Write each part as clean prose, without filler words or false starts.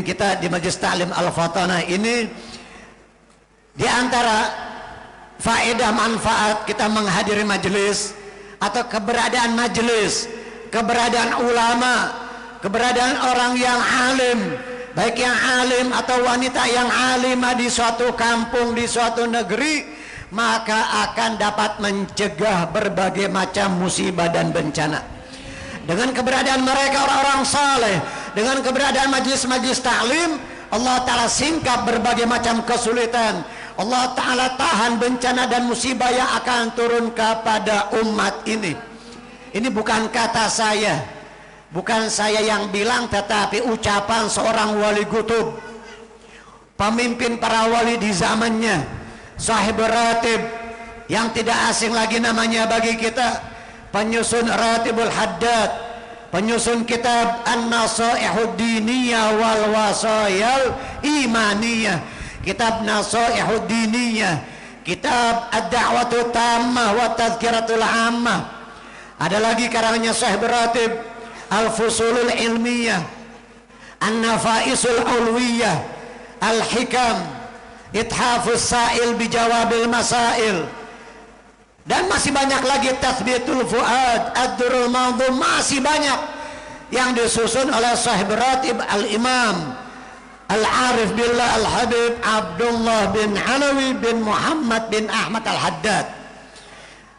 kita di Majelis Ta'lim Al-Fatanah ini, di antara faedah manfaat kita menghadiri majelis atau keberadaan majelis, keberadaan ulama, keberadaan orang yang alim, baik yang alim atau wanita yang alimah di suatu kampung, di suatu negeri, maka akan dapat mencegah berbagai macam musibah dan bencana. Dengan keberadaan mereka orang-orang saleh, dengan keberadaan majlis-majlis ta'lim, Allah Ta'ala singkap berbagai macam kesulitan. Allah Ta'ala tahan bencana dan musibah yang akan turun kepada umat ini. Ini bukan kata saya, bukan saya yang bilang, tetapi ucapan seorang wali kutub, pemimpin para wali di zamannya, sahib ratib yang tidak asing lagi namanya bagi kita, penyusun Ratibul Haddad, penyusun kitab An-Nasaihud Diniyah wal Wasayal Imaniyah, kitab Nasaihud Diniyah, kitab Ad-Da'watu Tammah wa Tazkiratul Ammah. Ada lagi karangannya Sahib Ratib Al-Fusulul Ilmiyah, An-Nafaisul Ulwiyah, Al-Hikam, Ithafus Sa'il Bijawabil Masail, dan masih banyak lagi, Tathbitul Fuad, Ad-Durrul Manzum, masih banyak yang disusun oleh Sahib Ratib Al-Imam Al-Arif Billah Al-Habib Abdullah bin Alawi bin Muhammad bin Ahmad Al-Haddad.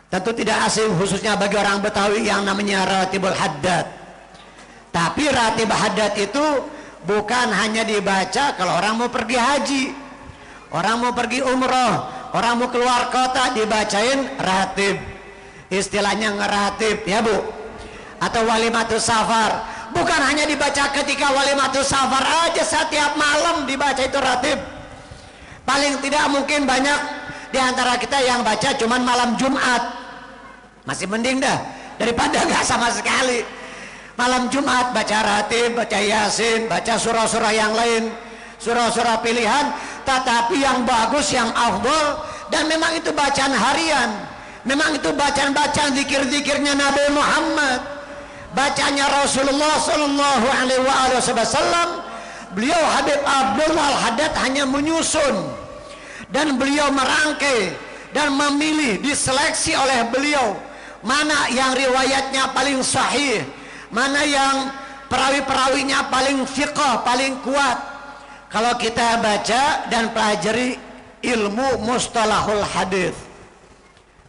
Tentu tidak asing khususnya bagi orang Betawi yang namanya Ratibul Haddad. Tapi Ratib Haddad itu bukan hanya dibaca kalau orang mau pergi haji, orang mau pergi umroh, orang mau keluar kota, dibacain ratib, istilahnya ngeratib ya Bu, atau walimatus safar. Bukan hanya dibaca ketika walimatus safar aja, setiap malam dibaca itu ratib. Paling tidak mungkin banyak di antara kita yang baca cuman malam Jumat, masih mending dah daripada gak sama sekali. Malam Jumat baca ratib, baca yasin, baca surah-surah yang lain, surah-surah pilihan, tetapi yang bagus, yang afdal, dan memang itu bacaan harian, memang itu bacaan-bacaan zikir-zikirnya Nabi Muhammad, bacanya Rasulullah Sallallahu Alaihi Wasallam. Beliau Habib Abdullah Al-Haddad hanya menyusun, dan beliau merangkai dan memilih, diseleksi oleh beliau mana yang riwayatnya paling sahih, mana yang perawi-perawinya paling fiqh, paling kuat. Kalau kita baca dan pelajari ilmu mustalahul hadis,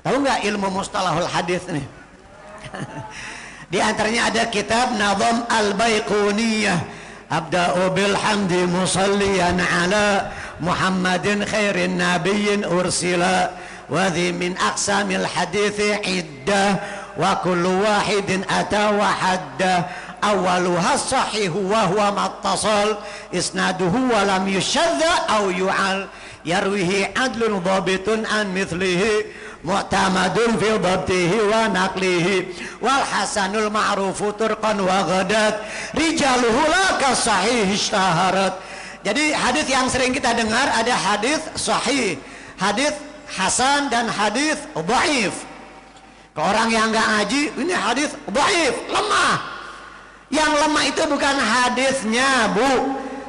tahu nggak ilmu mustalahul hadis nih? Di antaranya ada kitab Nazam Al-Baiquniyah, Abda'u bilhamdi musalliyan ala Muhammadin khairin nabiyyin ursila, wa dhi min aqsamil hadithi iddah, wa kullu wahidin ata wa haddah, awaluha sahihu wa huwa mattasal isnaduhu wa lam yushadda aw yu'al, yarwihi adlun dhabitun an mithlihi mu'tamadun fi dhabtihi wa naqlihi, wal hasanul ma'rufu turqan wa ghadat, rijaluhu la ka sahih ishtaharat. Jadi hadis yang sering kita dengar ada hadis sahih, hadis hasan, dan hadis dhaif. Ke orang yang enggak ngaji, ini hadis dhaif, lemah. Yang lemah itu bukan hadisnya Bu,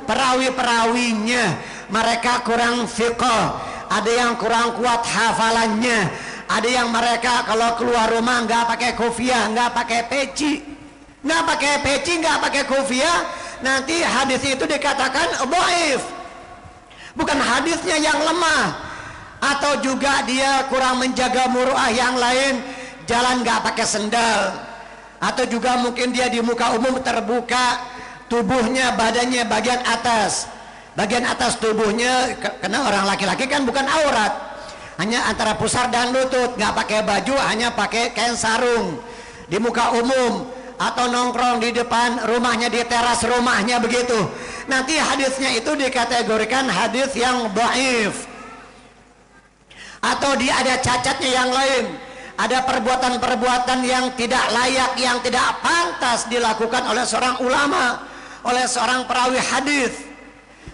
perawi-perawinya, mereka kurang fiqh, ada yang kurang kuat hafalannya, ada yang mereka kalau keluar rumah nggak pakai kopiah, nggak pakai peci, nggak pakai kopiah, nanti hadis itu dikatakan dhaif. Bukan hadisnya yang lemah, atau juga dia kurang menjaga muruah yang lain, jalan nggak pakai sendal, atau juga mungkin dia di muka umum terbuka tubuhnya, badannya bagian atas tubuhnya, karena orang laki-laki kan bukan aurat, hanya antara pusar dan lutut, nggak pakai baju, hanya pakai kain sarung di muka umum, atau nongkrong di depan rumahnya, di teras rumahnya begitu. Nanti hadisnya itu dikategorikan hadis yang dhaif, atau dia ada cacatnya yang lain, ada perbuatan-perbuatan yang tidak layak, yang tidak pantas dilakukan oleh seorang ulama, oleh seorang perawi hadis,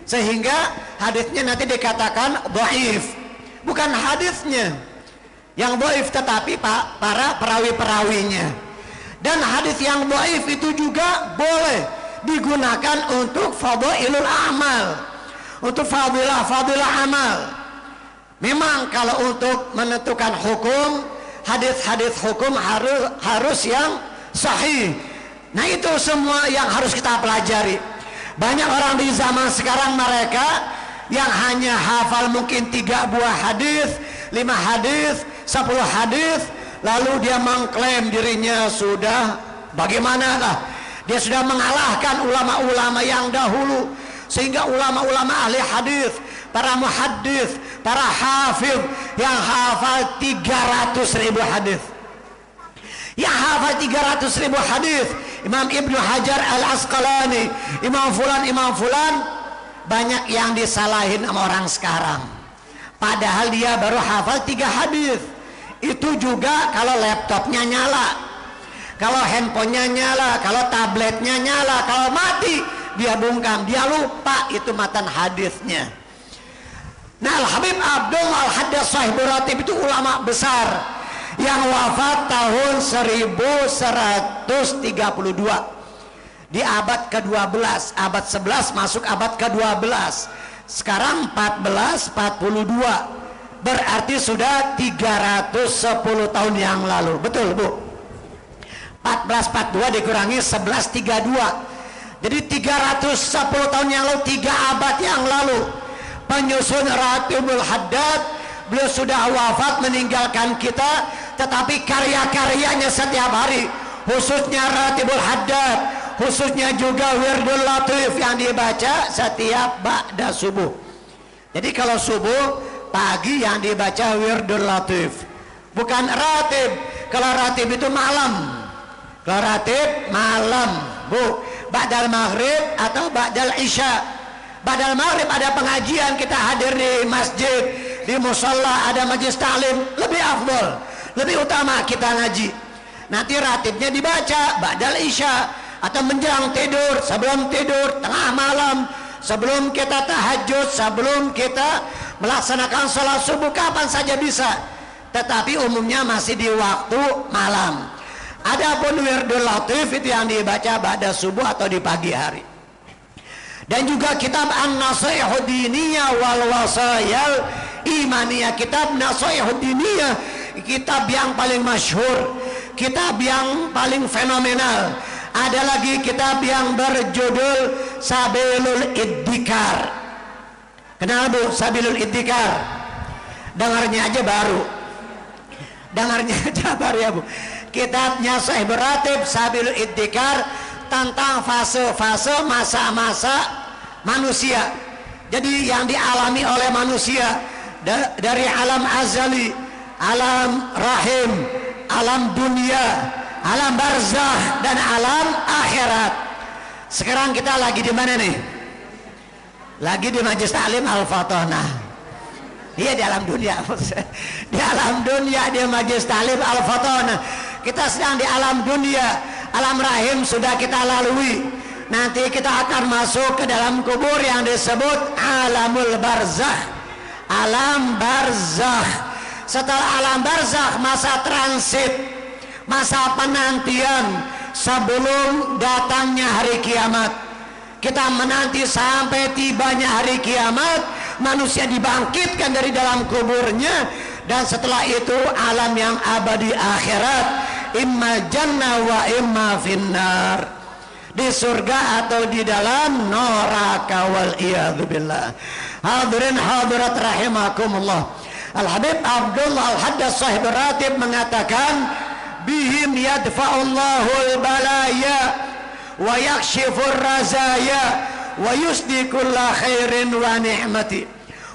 sehingga hadisnya nanti dikatakan dhaif. Bukan hadisnya yang dhaif, tetapi para perawi-perawinya. Dan hadis yang dhaif itu juga boleh digunakan untuk fadailul amal, untuk fadilah amal. Memang kalau untuk menentukan hukum, hadis-hadis hukum harus yang sahih. Nah itu semua yang harus kita pelajari. Banyak orang di zaman sekarang mereka yang hanya hafal mungkin 3 buah hadis, 5 hadis, 10 hadis, lalu dia mengklaim dirinya sudah bagaimanakah? Dia sudah mengalahkan ulama-ulama yang dahulu, sehingga ulama-ulama ahli hadis, para muhaddis, para hafid yang hafal 300.000 hadis. Yang hafal 300.000 hadis, Imam Ibnu Hajar Al-Asqalani, Imam Fulan, banyak yang disalahin sama orang sekarang. Padahal dia baru hafal 3 hadis. Itu juga kalau laptopnya nyala, kalau handphonenya nyala, kalau tabletnya nyala, kalau mati dia bungkam, dia lupa itu matan hadisnya. Nah, Al-Habib Abdul Al-Haddad Shahibur Ratib itu ulama besar yang wafat tahun 1132 di abad ke-12, abad 11 masuk abad ke-12. Sekarang 1442, berarti sudah 310 tahun yang lalu. Betul Bu? 1442 dikurangi 1132, jadi 310 tahun yang lalu, 3 abad yang lalu. Penyusun Ratibul Haddad, beliau sudah wafat meninggalkan kita, tetapi karya-karyanya setiap hari, khususnya Ratibul Haddad, khususnya juga Wirdul Latif yang dibaca setiap ba'da subuh. Jadi kalau subuh pagi yang dibaca Wirdul Latif, bukan ratib. Kalau ratib itu malam, kalau ratib malam Bu, ba'dal maghrib atau ba'dal isya. Ba'dal maghrib ada pengajian, kita hadir di masjid, di musalla ada majlis ta'lim, lebih afdol, lebih utama kita ngaji. Nanti ratibnya dibaca ba'dal isya atau menjelang tidur, sebelum tidur, tengah malam, sebelum kita tahajud, sebelum kita melaksanakan sholat subuh, kapan saja bisa, tetapi umumnya masih di waktu malam. Adapun Wirdul Latif itu yang dibaca ba'da subuh atau di pagi hari. Dan juga kitab An-Nasaihud Diniyah wal Wasayal Imaniyah, kitab Nasaihud Diniyah, kitab yang paling masyhur, kitab yang paling fenomenal. Ada lagi kitab yang berjudul Sabilul Iddikar. Kenal Bu Sabilul Iddikar? Dengarnya aja baru, dengarnya aja baru ya Bu. Kitabnya Shahibur Ratib Sabilul Iddikar tentang fase-fase masa-masa manusia. Jadi yang dialami oleh manusia dari alam azali, alam rahim, alam dunia, alam barzah dan alam akhirat. Sekarang kita lagi di mana nih? Lagi di Majlis Ta'lim Al-Fatonah. Iya, di alam dunia. Di alam dunia, di Majlis Ta'lim Al-Fatonah. Kita sedang di alam dunia. Alam rahim sudah kita lalui. Nanti kita akan masuk ke dalam kubur yang disebut alamul barzah. Alam barzah. Setelah alam barzah, masa transit, masa penantian sebelum datangnya hari kiamat. Kita menanti sampai tibanya hari kiamat, manusia dibangkitkan dari dalam kuburnya, dan setelah itu alam yang abadi akhirat, imma jannah wa imma finnar, di surga atau di dalam neraka, wal iyadzubillah. Hadirin hadirat rahimakumullah. Al-Habib Abdullah Al-Haddad Shahibur Ratib mengatakan, bihim yadfa'ullahul balaya wa yakshifur razaya wa yusdi kulla khairin wa ni'mati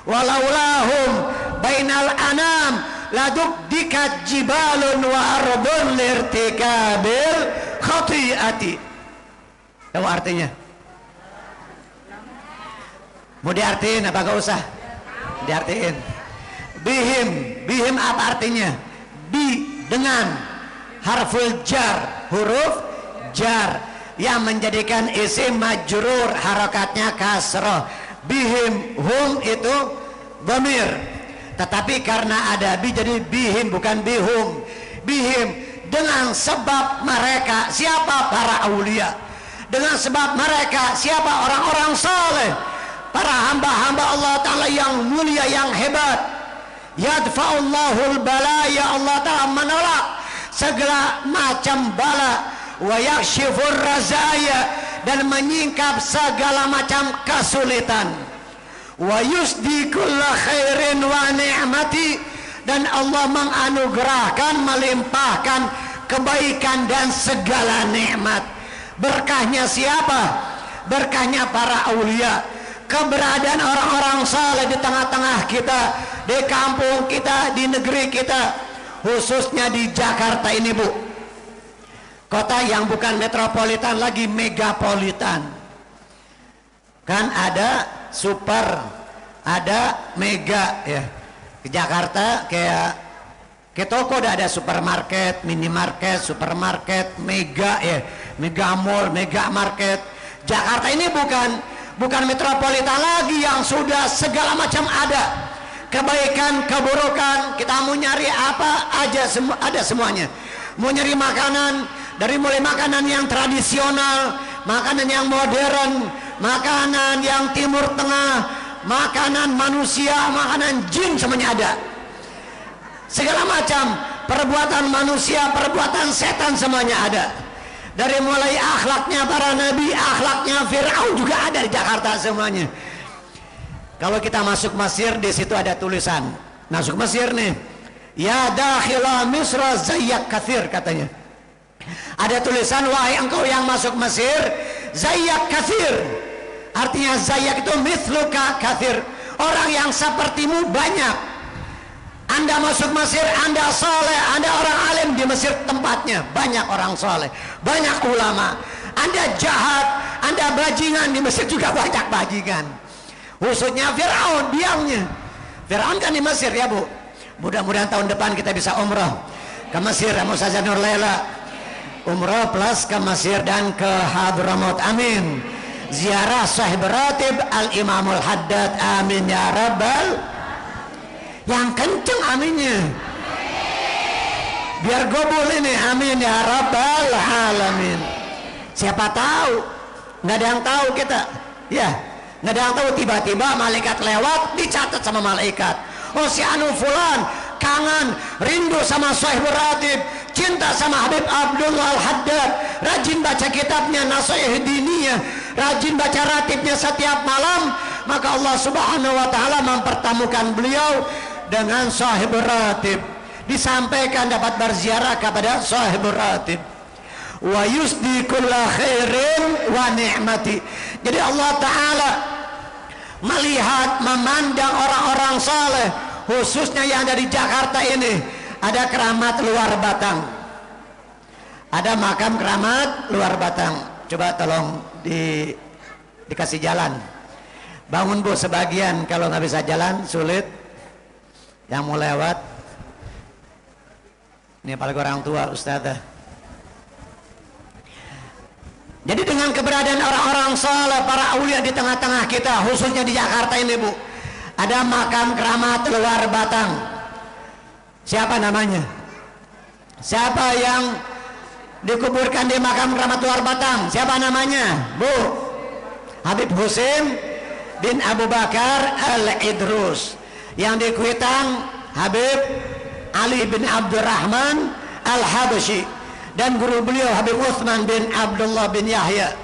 walaulahum bainal anam ladukdikat jibalun wa ardun lirtikabil khati'ati. Tahu artinya? Mau diartiin apa gak usah? Diartiin. Bihim apa artinya? Bi, dengan harful jar, huruf jar yang menjadikan isim majrur harakatnya kasroh. Bihim, hum itu dhamir, tetapi karena ada bi jadi bihim bukan bihum. Bihim, dengan sebab mereka. Siapa? Para aulia. dengan sebab mereka siapa? Orang-orang saleh, para hamba-hamba Allah Ta'ala yang mulia, yang hebat. Yadfa'ullahul balaya, Allah Ta'ala menolak segala macam bala, wa yakshifur razaya, dan menyingkap segala macam kesulitan, wa yusdi kulla khairin wa ni'mati, dan Allah menganugerahkan, melimpahkan kebaikan dan segala nikmat. Berkahnya siapa? Berkahnya para aulia. Keberadaan orang-orang saleh di tengah-tengah kita, di kampung kita, di negeri kita, khususnya di Jakarta ini, Bu. Kota yang bukan metropolitan lagi, megapolitan. Kan ada super, ada mega ya. Di Jakarta kayak ke toko udah ada supermarket, minimarket, supermarket, mega ya, mega mall, mega market. Jakarta ini bukan metropolitan lagi yang sudah segala macam ada. Kebaikan, keburukan, kita mau nyari apa aja ada semuanya. Mau nyari makanan, dari mulai makanan yang tradisional, makanan yang modern, makanan yang timur tengah, makanan manusia, makanan jin, semuanya ada. Segala macam perbuatan manusia, perbuatan setan, semuanya ada. Dari mulai akhlaknya para nabi, akhlaknya Fir'aun juga ada di Jakarta semuanya. Kalau kita masuk Mesir, di situ ada tulisan, masuk Mesir nih, ya dakhila Misra zayyak kathir, katanya. Ada tulisan, wahai engkau yang masuk Mesir, zayyak kathir. Artinya zayyak itu mithluka kathir, orang yang sepertimu banyak. Anda masuk Mesir, Anda soleh, Anda orang alim, di Mesir tempatnya banyak orang soleh, banyak ulama. Anda jahat, Anda bajingan, di Mesir juga banyak bajingan. Khususnya Fir'aun, diamnya. Fir'aun kan di Mesir ya, Bu. Mudah-mudahan tahun depan kita bisa umrah ke Mesir, Ustazah Nur Laila. Umrah plus ke Mesir dan ke Hadramaut, amin. Ziarah Sahib Ratib Al-Imamul Haddad, amin ya Rabbal. Yang kenceng aminnya, biar gobul ini, amin ya Rabbal Alamin. Siapa tahu, nggak ada yang tahu kita, ya, nggak ada yang tahu, tiba-tiba malaikat lewat, dicatat sama malaikat. Oh, si anu fulan kangen, rindu sama Sahib Ratib, cinta sama Habib Abdullah Al-Haddad, rajin baca kitabnya Nasihat Diniyah, rajin baca ratibnya setiap malam. Maka Allah Subhanahu wa Ta'ala mempertemukan beliau dengan Sahib Ratib, disampaikan dapat berziarah kepada Sahib Ratib. Wa yusdi kulla khairin wa ni'mati. Jadi Allah Ta'ala melihat, memandang orang-orang saleh, khususnya yang dari Jakarta ini. Ada keramat luar batang, ada makam keramat luar batang. Coba tolong dikasih jalan, bangun Bu sebagian, kalau nggak bisa jalan sulit. Yang mau lewat ini apalagi orang tua, ustazah. Jadi dengan keberadaan orang-orang saleh, para aulia di tengah-tengah kita, khususnya di Jakarta ini, Bu, ada makam keramat luar batang. Siapa namanya? Siapa yang dikuburkan di makam keramat luar batang? Siapa namanya, Bu? Habib Husin bin Abu Bakar Al-Idrus. Yang di Kuitang Habib Ali bin Abdurrahman Al-Habsyi, dan guru beliau Habib Utsman bin Abdullah bin Yahya,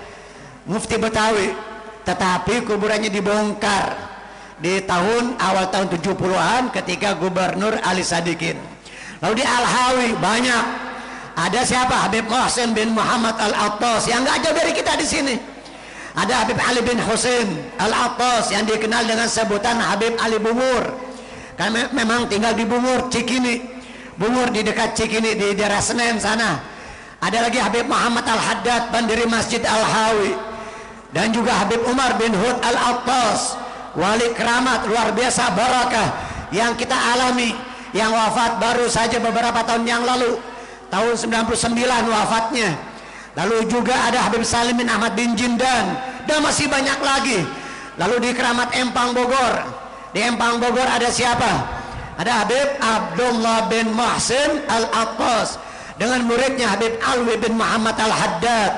mufti Betawi. Tetapi kuburannya dibongkar di awal tahun 70-an ketika Gubernur Ali Sadikin. Lalu di Al-Hawi banyak. Ada siapa? Habib Muhsin bin Muhammad Al-Attas yang nggak jauh dari kita di sini. Ada Habib Ali bin Husin Al-Attas yang dikenal dengan sebutan Habib Ali Bungur. Karena memang tinggal di Bungur, Cikini. Bungur di dekat Cikini, di daerah Senen sana. Ada lagi Habib Muhammad Al-Haddad, pendiri Masjid Al-Hawi. Dan juga Habib Umar bin Hud Al-Attas, wali keramat luar biasa barakah yang kita alami, yang wafat baru saja beberapa tahun yang lalu, tahun 99 wafatnya. Lalu juga ada Habib Salim bin Ahmad bin Jindan, dan masih banyak lagi. Lalu di keramat Empang Bogor, di Empang Bogor ada siapa? Ada Habib Abdullah bin Muhsin Al-Attas dengan muridnya Habib Alwi bin Muhammad Al-Haddad.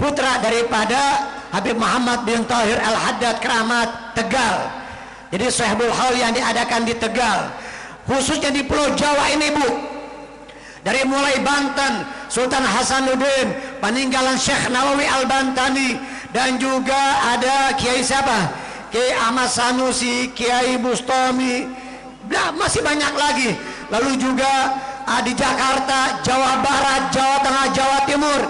putra daripada Habib Muhammad bin Tahir Al-Haddad Keramat Tegal. Jadi Sahibul Haul yang diadakan di Tegal, khususnya di Pulau Jawa ini Bu, dari mulai Banten Sultan Hasanuddin, peninggalan Syekh Nawawi Al-Bantani, dan juga ada Kiai siapa? Kiai Ahmad Sanusi, Kiai Bustami, masih banyak lagi. Lalu juga di Jakarta, Jawa Barat, Jawa Tengah, Jawa Timur.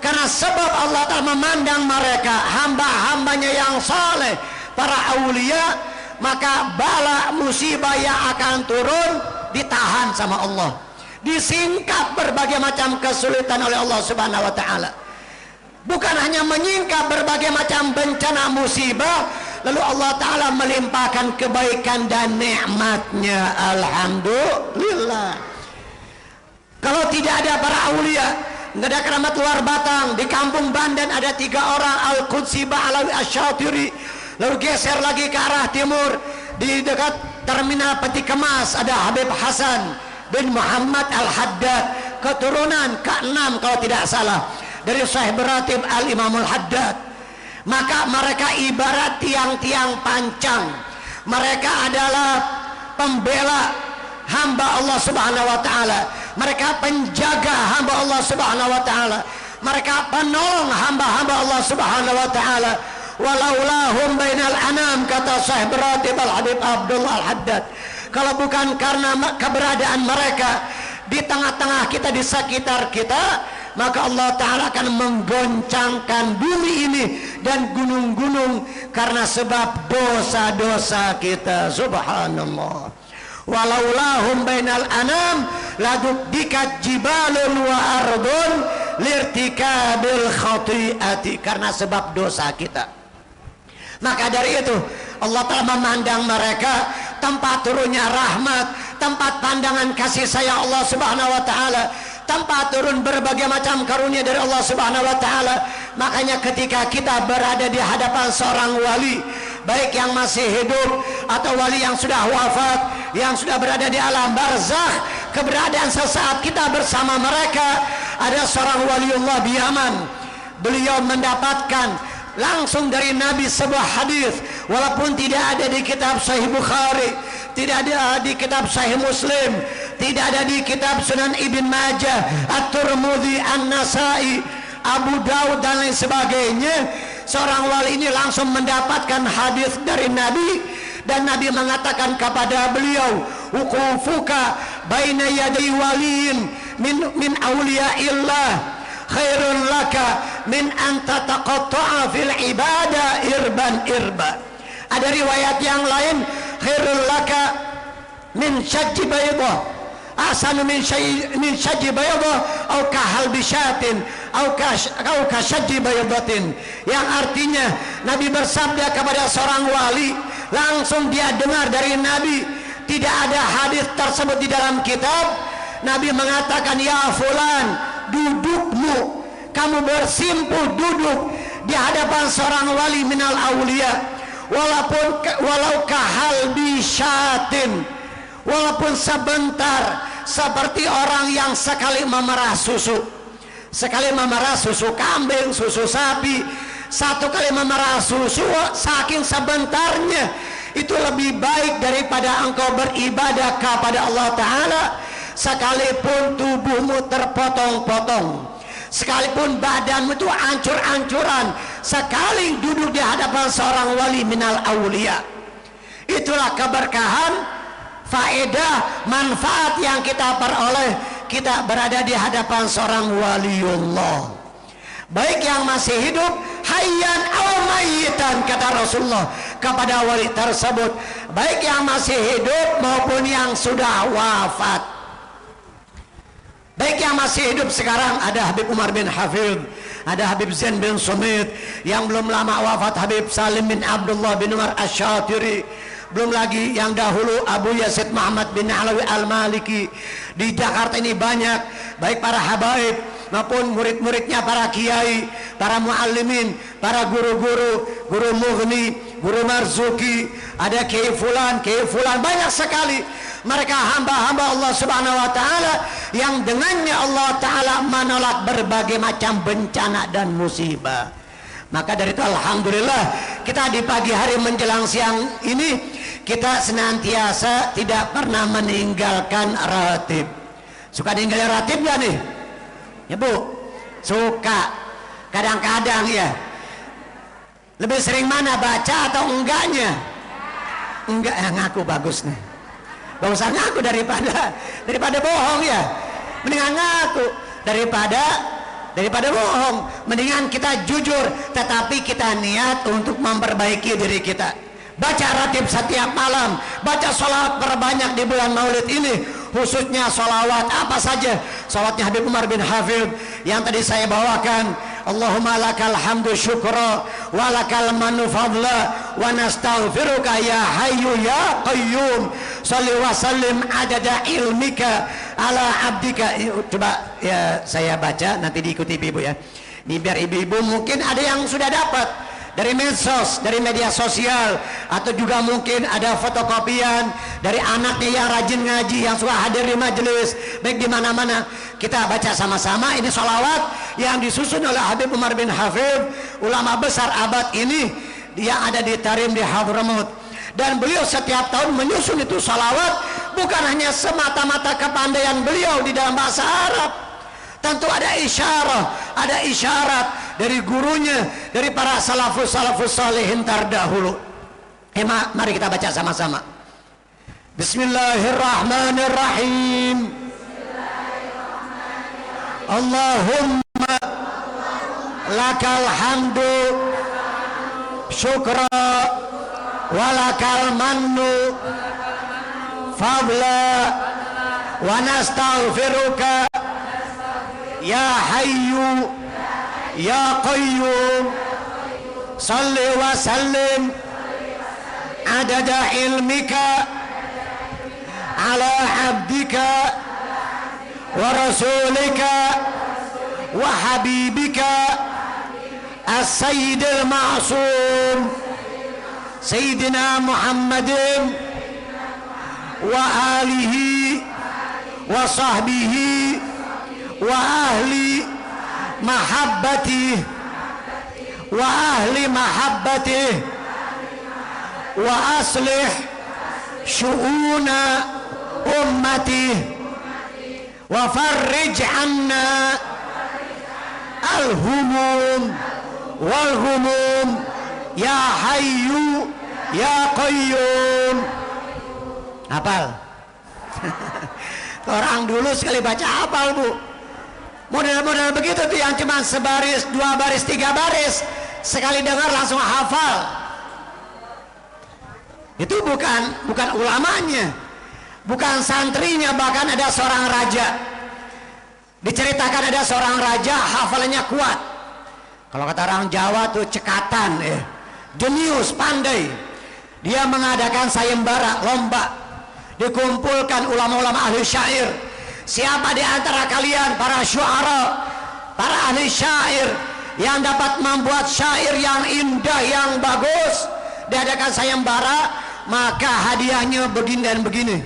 Karena sebab Allah Ta'ala memandang mereka hamba-hambanya yang saleh, para aulia, maka bala musibah yang akan turun ditahan sama Allah, disingkap berbagai macam kesulitan oleh Allah Subhanahu wa Ta'ala. Bukan hanya menyingkap berbagai macam bencana musibah, lalu Allah Ta'ala melimpahkan kebaikan dan nikmatnya. Alhamdulillah. Kalau tidak ada para aulia, nggak ada keramat luar batang, di kampung Bandan ada 3 orang, Al-Qudsi, Ba'alawi, Asy-Syatiri. Lalu geser lagi ke arah timur, di dekat terminal Peti Kemas ada Habib Hasan bin Muhammad Al-Haddad, keturunan ke-6 kalau tidak salah dari Syekh Beratib Al-Imamul Haddad. Maka mereka ibarat tiang-tiang pancang. Mereka adalah pembela hamba Allah Subhanahu wa Ta'ala. Mereka penjaga hamba Allah Subhanahu wa Ta'ala. Mereka penolong hamba-hamba Allah Subhanahu wa Ta'ala. Walaulahum bainal anam, kata Syekh Beratib Al-Habib Abdullah Al-Haddad, kalau bukan karena keberadaan mereka di tengah-tengah kita, di sekitar kita, maka Allah Ta'ala akan menggoncangkan bumi ini dan gunung-gunung karena sebab dosa-dosa kita. Subhanallah. Walaulahum bainal anam ladukdikat jibalun wa ardun lirtikabil khati'ati, karena sebab dosa kita. Maka dari itu Allah Ta'ala memandang mereka tempat turunnya rahmat, tempat pandangan kasih sayang Allah Subhanahu wa Ta'ala, tempat turun berbagai macam karunia dari Allah Subhanahu wa Ta'ala. Makanya ketika kita berada di hadapan seorang wali, baik yang masih hidup atau wali yang sudah wafat, yang sudah berada di alam barzakh, keberadaan sesaat kita bersama mereka. Ada seorang waliullah di Yaman, beliau mendapatkan langsung dari Nabi sebuah hadis, walaupun tidak ada di kitab Sahih Bukhari, tidak ada di kitab Sahih Muslim, tidak ada di kitab Sunan Ibn Majah, At-Tirmidzi, An-Nasai, Abu Daud dan lain sebagainya. Seorang wali ini langsung mendapatkan hadis dari Nabi, dan Nabi mengatakan kepada beliau, wuqufuka baina yaday waliyin min awliyaillah khairun laka min anta taqatta'a fil ibadah irban irba. Ada riwayat yang lain, khairun laka min syajji baydah ahsanu min syajji baydah au kahal bisyatin au ka syajji baydatin, yang artinya Nabi bersabda kepada seorang wali, langsung dia dengar dari Nabi, tidak ada hadis tersebut di dalam kitab. Nabi mengatakan, ya fulan, dudukmu, kamu bersimpuh duduk di hadapan seorang wali minal aulia, walau kahal bisyatin, walaupun sebentar, seperti orang yang sekali memerah susu, sekali memerah susu kambing, susu sapi, satu kali memerah susu, saking sebentarnya itu lebih baik daripada engkau beribadah kepada Allah Ta'ala. Sekalipun tubuhmu terpotong-potong, sekalipun badanmu itu hancur-hancuran, sekali duduk di hadapan seorang wali minal aulia, itulah keberkahan, faedah, manfaat yang kita peroleh, kita berada di hadapan seorang waliullah, baik yang masih hidup, hayyan aw mayyitan, kata Rasulullah kepada wali tersebut, baik yang masih hidup maupun yang sudah wafat. Baik yang masih hidup sekarang, ada Habib Umar bin Hafidh, ada Habib Zain bin Sumit, yang belum lama wafat Habib Salim bin Abdullah bin Umar Asy-Syatiri, belum lagi yang dahulu Abu Yazid Muhammad bin Alawi Al-Maliki. Di Jakarta ini banyak, baik para habaib maupun murid-muridnya, para kiai, para muallimin, para guru-guru, guru mughni, Guru Marzuki, ada Kiai Fulan, banyak sekali mereka hamba-hamba Allah Subhanahu wa taala yang dengannya Allah taala menolak berbagai macam bencana dan musibah. Maka dari itu alhamdulillah kita di pagi hari menjelang siang ini kita senantiasa tidak pernah meninggalkan ratib. Suka ninggalin ratib gak nih? Ya Bu? Suka. Kadang-kadang ya. Lebih sering mana, baca atau enggaknya? Enggak, ngaku bagus nih. Bagusnya ngaku daripada bohong ya. Mendingan ngaku daripada bohong. Mendingan kita jujur, tetapi kita niat untuk memperbaiki diri kita. Baca ratib setiap malam, baca sholawat perbanyak di bulan Maulid ini, khususnya sholawat apa saja. Sholawatnya Habib Umar bin Hafid yang tadi saya bawakan. Allahumma lakal hamdu syukra wa lakal manu fadla wa nastaghfiruka ya hayyu ya qayyum shalli wa sallim adada ilmika ala abdika. Coba ya saya baca, nanti diikuti ibu ya. Ini biar ibu-ibu mungkin ada yang sudah dapat dari medsos, dari media sosial, atau juga mungkin ada fotokopian dari anaknya yang rajin ngaji, yang suka hadir di majelis, baik di mana-mana. Kita baca sama-sama. Ini sholawat yang disusun oleh Habib Umar bin Hafid, ulama besar abad ini, dia ada di Tarim di Hadramut, dan beliau setiap tahun menyusun itu sholawat, bukan hanya semata-mata kepandaian beliau di dalam bahasa Arab. Tentu ada isyarat dari gurunya, dari para salafus salihin terdahulu. Mari kita baca sama-sama. Bismillahirrahmanirrahim. Allahumma lakal hamdu syukra walakal mannu fadla wa nastaghfiruka ya hayyu ya qayyum salli wa sallim adada ilmika ala abdika wa rasulika wa habibika as-sayyidil ma'sum sayyidina Muhammadin wa alihi wa sahbihi wa ahli mahabbatih wa ahli mahabbatih wa aslih syu'una ummatih wa farrij anna al-humum wal humum ya hayyu ya qayyum. Hafal? Orang dulu sekali baca hafal Bu. Model-model begitu tuh yang cuma sebaris, dua baris, tiga baris, sekali dengar langsung hafal. Itu bukan ulamanya, bukan santrinya, bahkan ada seorang raja. Diceritakan ada seorang raja hafalannya kuat. Kalau kata orang Jawa tuh cekatan, jenius, pandai. Dia mengadakan sayembara, lomba. Dikumpulkan ulama-ulama ahli syair. Siapa di antara kalian para syuara, para ahli syair yang dapat membuat syair yang indah, yang bagus, diadakan sayembara, maka hadiahnya begini dan begini.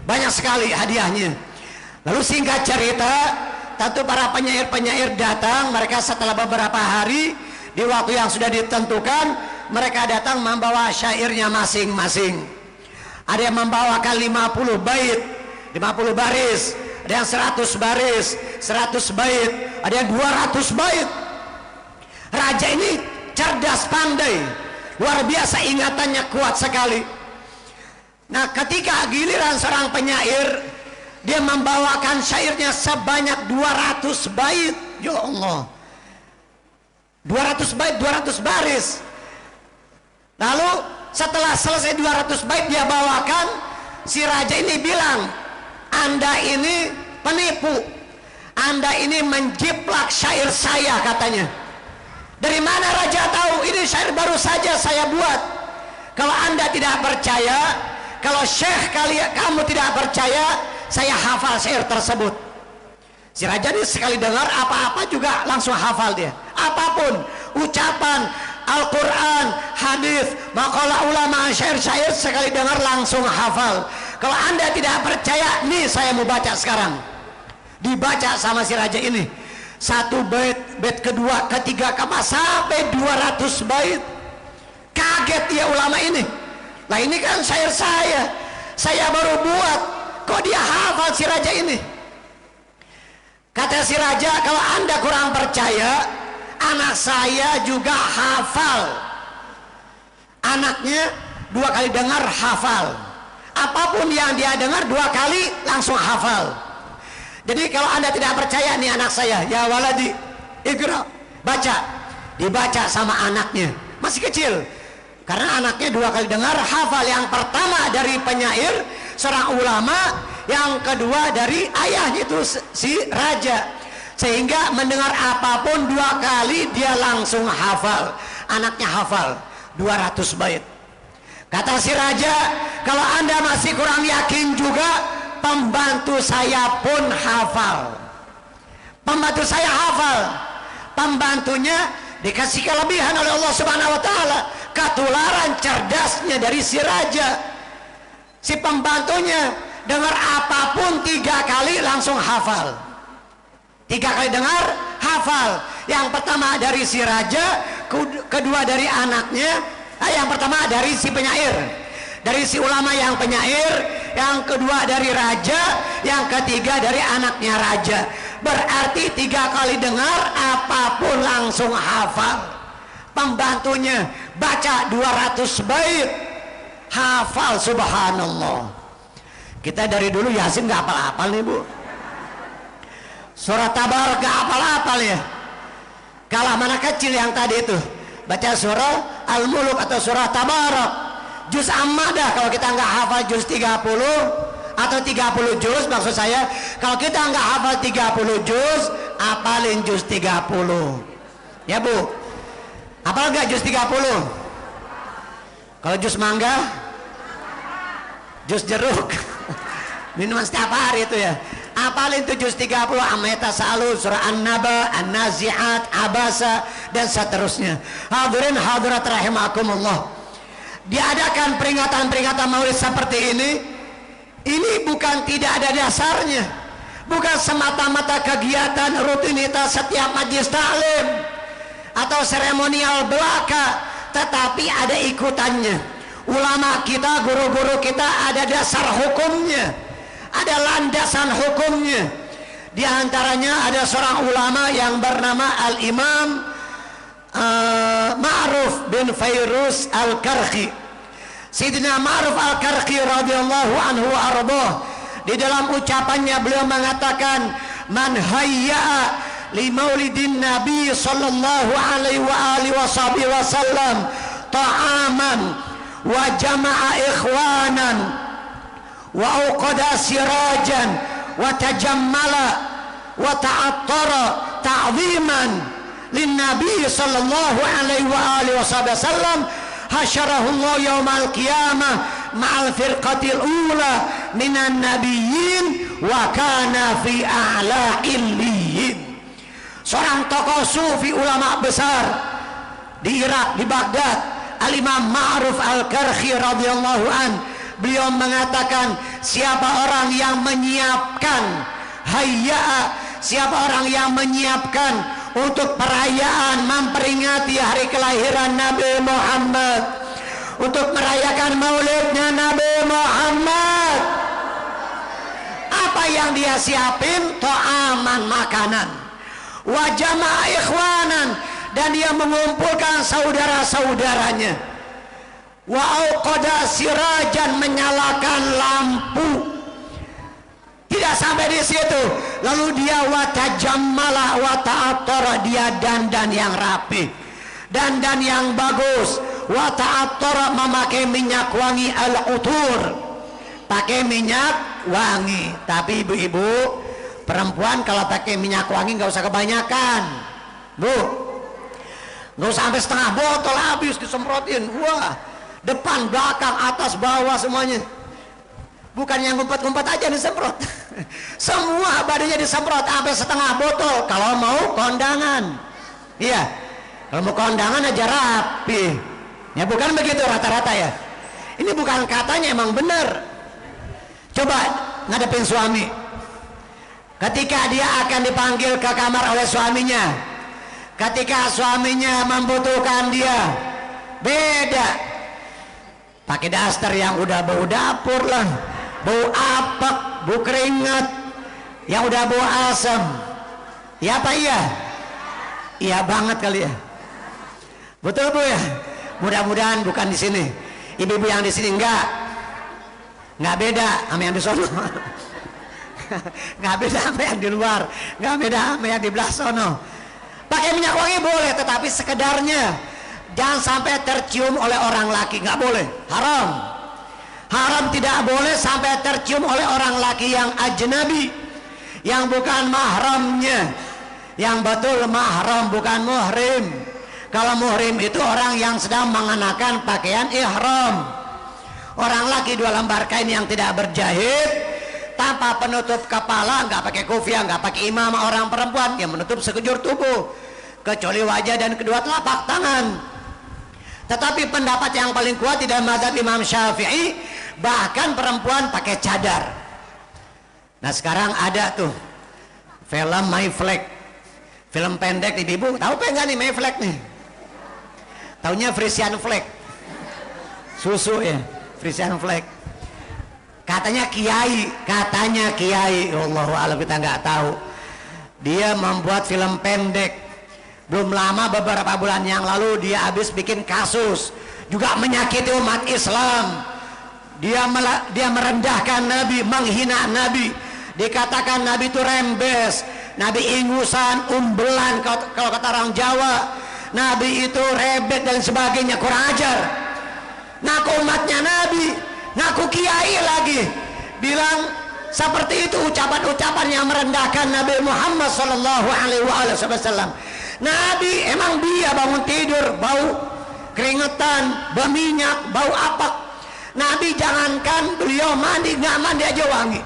Banyak sekali hadiahnya. Lalu singkat cerita, tentu para penyair-penyair datang. Mereka setelah beberapa hari, di waktu yang sudah ditentukan, mereka datang membawa syairnya masing-masing. Ada yang membawakan 50 bait, 50 baris, ada yang 100 baris, 100 bait, ada yang 200 bait. Raja ini cerdas, pandai, luar biasa, ingatannya kuat sekali. Nah, ketika giliran seorang penyair, dia membawakan syairnya sebanyak 200 bait. Ya Allah, 200 bait, 200 baris. Lalu setelah selesai 200 bait dia bawakan, si raja ini bilang, Anda ini penipu, Anda ini menjiplak syair saya, katanya. Dari mana raja tahu? Ini syair baru saja saya buat. Kalau Anda tidak percaya, kalau syekh kamu tidak percaya, saya hafal syair tersebut. Si raja ini sekali dengar apa-apa juga langsung hafal dia. Apapun ucapan, Al-Quran, hadis, makalah ulama, syair-syair, sekali dengar langsung hafal. Kalau anda tidak percaya, nih saya mau baca sekarang. Dibaca sama si raja ini. Satu bait, bait kedua, ketiga, sampai 200 bait. Kaget ya ulama ini. Lah ini kan syair saya baru buat. Kok dia hafal si raja ini? Kata si raja, kalau anda kurang percaya, anak saya juga hafal. Anaknya 2 kali dengar hafal. Apapun yang dia dengar 2 kali langsung hafal. Jadi kalau anda tidak percaya, nih anak saya, ya waladi, ikra, baca. Dibaca sama anaknya, masih kecil. Karena anaknya 2 kali dengar hafal. Yang pertama dari penyair, seorang ulama. Yang kedua dari ayahnya itu si raja. Sehingga mendengar apapun 2 kali dia langsung hafal. Anaknya hafal 200 bait. Kata si raja, kalau anda masih kurang yakin juga, pembantu saya pun hafal. Pembantu saya hafal. Pembantunya dikasih kelebihan oleh Allah Subhanahu wa taala, ketularan cerdasnya dari si raja. Si pembantunya dengar apapun 3 kali langsung hafal. 3 kali dengar hafal. Yang pertama dari si raja, kedua dari anaknya, yang pertama dari si penyair, dari si ulama yang penyair, yang kedua dari raja, yang ketiga dari anaknya raja. Berarti 3 kali dengar apapun langsung hafal. Pembantunya baca 200 bait hafal, subhanallah. Kita dari dulu Yasin gak hafal-hafal nih bu. Surah Tabarak gak hafal-hafal ya. Kalah mana kecil yang tadi itu baca surah Al-Muluk atau surah Tabarak. Juz amma dah kalau kita gak hafal juz 30 atau 30 juz, maksud saya kalau kita gak hafal 30 juz, hafalin juz 30 ya bu. Hafal gak juz 30? Kalau juz mangga, juz jeruk minuman setiap hari itu ya. Apalin itu juz 30, Ameta Salu, surah An-Naba, An-Nazi'at, Abasa, dan seterusnya. Hadirin hadirat rahimakumullah. Diadakan peringatan-peringatan maulid seperti ini bukan tidak ada dasarnya. Bukan semata-mata kegiatan rutinitas setiap majelis taklim atau seremonial belaka, tetapi ada ikutannya. Ulama kita, guru-guru kita ada dasar hukumnya, ada landasan hukumnya. Di antaranya ada seorang ulama yang bernama Al-Imam Ma'ruf bin Fairuz Al-Karhi. Sayyidina Ma'ruf Al-Karhi radhiyallahu anhu wa ardhah, di dalam ucapannya beliau mengatakan, man hayya'a li maulidin nabi sallallahu alaihi wa alihi wasallam ta'aman wa jama'a ikhwanan wa auqada sirajan wa tajammala wa ta'attara ta'ziman lin nabi sallallahu alaihi wa alihi wasallam, hasyarahullah yaumal qiyamah ma'al firqatil ula minan nabiyyin wa kana fi a'la illiyin. Seorang tokoh sufi ulama besar di Irak, di Baghdad, Al-Imam Ma'ruf Al-Karhi radhiyallahu an, beliau mengatakan, siapa orang yang menyiapkan hayya, siapa orang yang menyiapkan untuk perayaan memperingati hari kelahiran Nabi Muhammad, untuk merayakan maulidnya Nabi Muhammad, apa yang dia siapin? To'aman, makanan, wa jama'a ikhwanan, dan dia mengumpulkan saudara-saudaranya, wa auqada sirajan, menyalakan lampu. Tidak sampai di situ, lalu dia wa tajammala wa ta'attara, dia dandan yang rapi, dandan yang bagus, wa ta'attara, memakai minyak wangi, al-utur, pakai minyak wangi. Tapi ibu-ibu perempuan kalau pakai minyak wangi nggak usah kebanyakan, bu, nggak usah sampai setengah botol habis disemprotin. Wah, depan, belakang, atas, bawah semuanya. Bukan yang ngumpet-ngumpet aja disemprot, semua badannya disemprot sampai setengah botol kalau mau kondangan. Iya, Kalau mau kondangan aja rapi. Ya bukan begitu rata-rata ya. Ini bukan katanya, emang benar. Coba ngadepin suami. Ketika dia akan dipanggil ke kamar oleh suaminya, ketika suaminya membutuhkan dia, beda. Pakai daster yang udah bau dapur lah, bau apek, bau keringat, yang udah bau asam. Ya apa iya? Iya banget kali ya. Betul Bu ya? Mudah-mudahan bukan di sini. Ibu-ibu yang di sini enggak beda sama yang di sono. Enggak beda sama yang di luar, enggak beda sama yang di belah sono. Pakai minyak wangi boleh, tetapi sekedarnya. Jangan sampai tercium oleh orang laki, enggak boleh. Haram. Haram, tidak boleh sampai tercium oleh orang laki yang ajnabi, yang bukan mahramnya. Yang betul mahram bukan muhrim. Kalau muhrim itu orang yang sedang mengenakan pakaian ihram. Orang laki 2 lembar kain yang tidak berjahit, tanpa penutup kepala, nggak pakai kopiah, nggak pakai imamah. Orang perempuan yang menutup sekujur tubuh, kecuali wajah dan kedua telapak tangan. Tetapi pendapat yang paling kuat di dalam mazhab Imam Syafi'i, bahkan perempuan pakai cadar. Nah sekarang ada tuh film My Flag, film pendek. Ibu tahu pengen nih My Flag nih? Taunya Frisian Flag, susu ya, Frisian Flag. Katanya kiai, Allahu a'lam, kita nggak tahu. Dia membuat film pendek. Belum lama, beberapa bulan yang lalu dia habis bikin kasus, juga menyakiti umat Islam. Dia merendahkan Nabi, menghina Nabi. Dikatakan Nabi itu rembes, Nabi ingusan, umbelan kalau kata orang Jawa. Nabi itu rebet dan sebagainya, kurang ajar. Ngaku umatnya Nabi, ngaku kiai lagi, bilang seperti itu, ucapan-ucapan yang merendahkan Nabi Muhammad SAW. Nabi emang dia bangun tidur bau keringetan, bau minyak, bau apak. Nabi jangankan beliau mandi, nggak mandi aja wangi.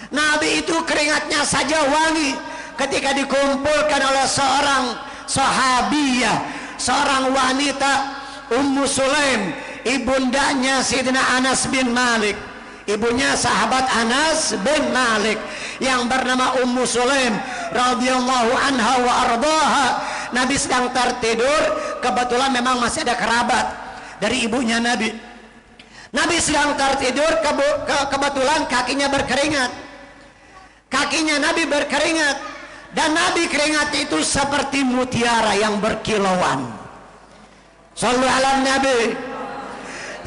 Nabi itu keringatnya saja wangi. Ketika dikumpulkan oleh seorang sahabiyah, seorang wanita, Ummu Sulaim, ibundanya Sayyidina Anas bin Malik, ibunya sahabat Anas bin Malik yang bernama Ummu Sulaim radhiyallahu anha wa ardhaha. Nabi sedang tertidur, kebetulan memang masih ada kerabat dari ibunya Nabi. Nabi sedang tertidur, kebetulan kakinya berkeringat. Kakinya Nabi berkeringat. Dan Nabi keringatnya itu seperti mutiara yang berkilauan. Shallu ala Nabi.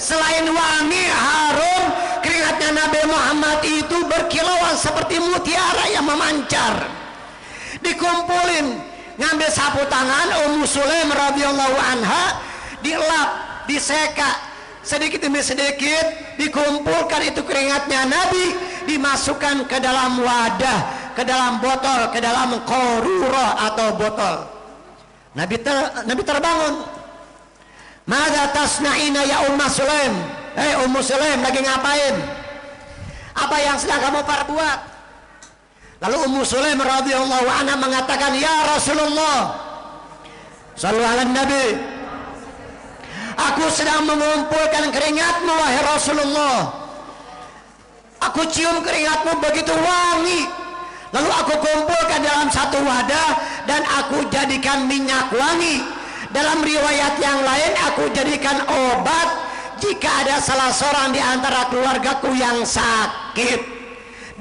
Selain wangi, harum, keringatnya Nabi Muhammad itu berkilauan seperti mutiara yang memancar. Dikumpulin, ngambil sapu tangan Ummu Sulaim radhiyallahu anha, dielap, diseka sedikit demi sedikit, dikumpulkan itu keringatnya Nabi, dimasukkan ke dalam wadah, ke dalam botol, ke dalam qarurah atau botol. Nabi terbangun. Madza tasna'ina ya Ummu Sulaim? Ummu Sulaim, lagi ngapain? Apa yang sedang kamu perbuat? Lalu Ummu Sulaim radhiyallahu anha mengatakan, ya Rasulullah, sallallahu alaihi Nabi, aku sedang mengumpulkan keringatmu wahai Rasulullah. Aku cium keringatmu begitu wangi. Lalu aku kumpulkan dalam satu wadah dan aku jadikan minyak wangi. Dalam riwayat yang lain, aku jadikan obat jika ada salah seorang di antara keluargaku yang sakit.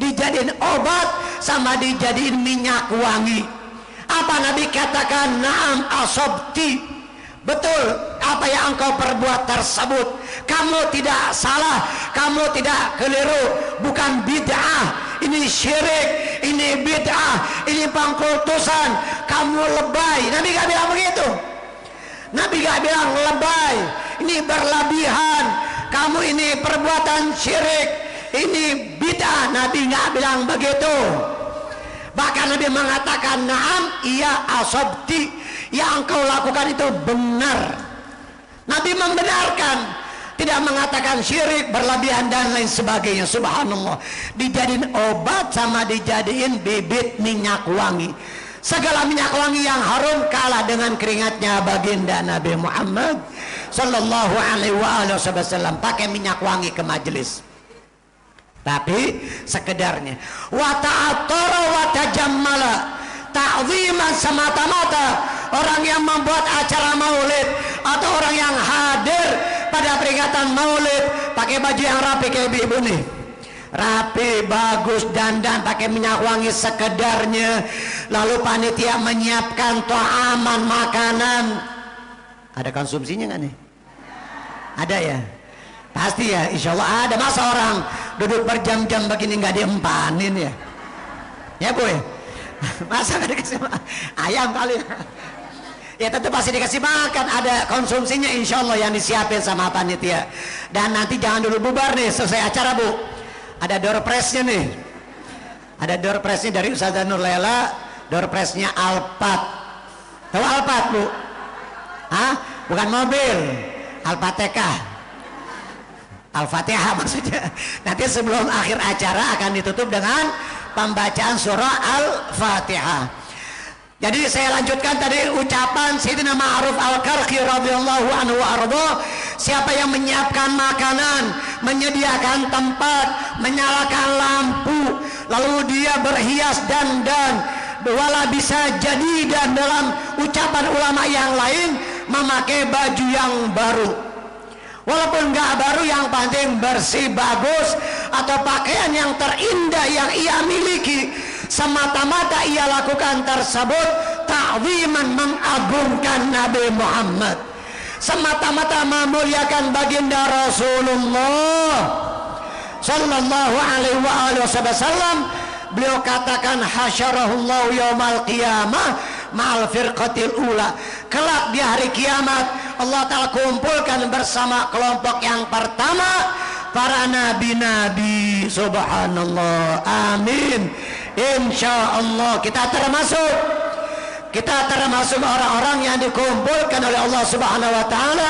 Dijadiin obat sama dijadiin minyak wangi. Apa Nabi katakan? Naam asobti. Betul apa yang engkau perbuat tersebut. Kamu tidak salah, kamu tidak keliru. Bukan bid'ah, ini syirik, ini bid'ah, ini pengkultusan, kamu lebay. Nabi gak bilang begitu. Nabi gak bilang lebay, ini berlebihan, kamu ini perbuatan syirik, ini bid'ah. Nabi gak bilang begitu. Bahkan Nabi mengatakan, naam iya asobti, yang engkau lakukan itu benar. Nabi membenarkan, tidak mengatakan syirik, berlebihan dan lain sebagainya. Subhanallah, dijadiin obat sama dijadiin bibit minyak wangi. Segala minyak wangi yang harum kalah dengan keringatnya baginda Nabi Muhammad sallallahu alaihi wasallam. Pakai minyak wangi ke majelis, tapi sekedarnya. Wa ta'attara wa tajammala, ta'ziman semata-mata. Orang yang membuat acara maulid atau orang yang hadir pada peringatan maulid pakai baju yang rapi kayak ibu-ibu nih, rapi, bagus, dandan, pakai minyak wangi sekedarnya. Lalu panitia menyiapkan to'aman, makanan. Ada konsumsinya nggak nih? Ada ya? Pasti ya, insya Allah ada. Masa orang duduk berjam-jam begini nggak diempanin ya? Ya Bu ya? Masa nggak dikasih ayam kali ya? Ya tentu pasti dikasih makan, ada konsumsinya insya Allah yang disiapin sama panitia. Dan nanti jangan dulu bubar nih, selesai acara Bu, ada door prize-nya nih. Ada door prize-nya dari Ustazah Nur Lela, door prize-nya Alphard. Tahu Alphard Bu? Hah? Bukan mobil, Al-Fatihah. Al-Fatihah maksudnya. Nanti sebelum akhir acara akan ditutup dengan pembacaan surah Al-Fatihah. Jadi saya lanjutkan tadi ucapan Sayyidina Ma'ruf Al-Karhi radhiyallahu anhu wa arda. Siapa yang menyiapkan makanan, menyediakan tempat, menyalakan lampu, lalu dia berhias dandan, wala bisa jadi, dan dalam ucapan ulama yang lain memakai baju yang baru. Walaupun nggak baru, yang penting bersih, bagus, atau pakaian yang terindah yang ia miliki, semata-mata ia lakukan tersebut ta'ziman, mengagungkan Nabi Muhammad, semata-mata memuliakan baginda Rasulullah sallallahu alaihi wasallam. Beliau katakan hasyarahullahu yaumal qiyamah ma'al firqatil ula. Kelak di hari kiamat Allah Ta'ala kumpulkan bersama kelompok yang pertama, para nabi-nabi. Subhanallah, amin. Insya Allah kita termasuk orang-orang yang dikumpulkan oleh Allah Subhanahu wa Ta'ala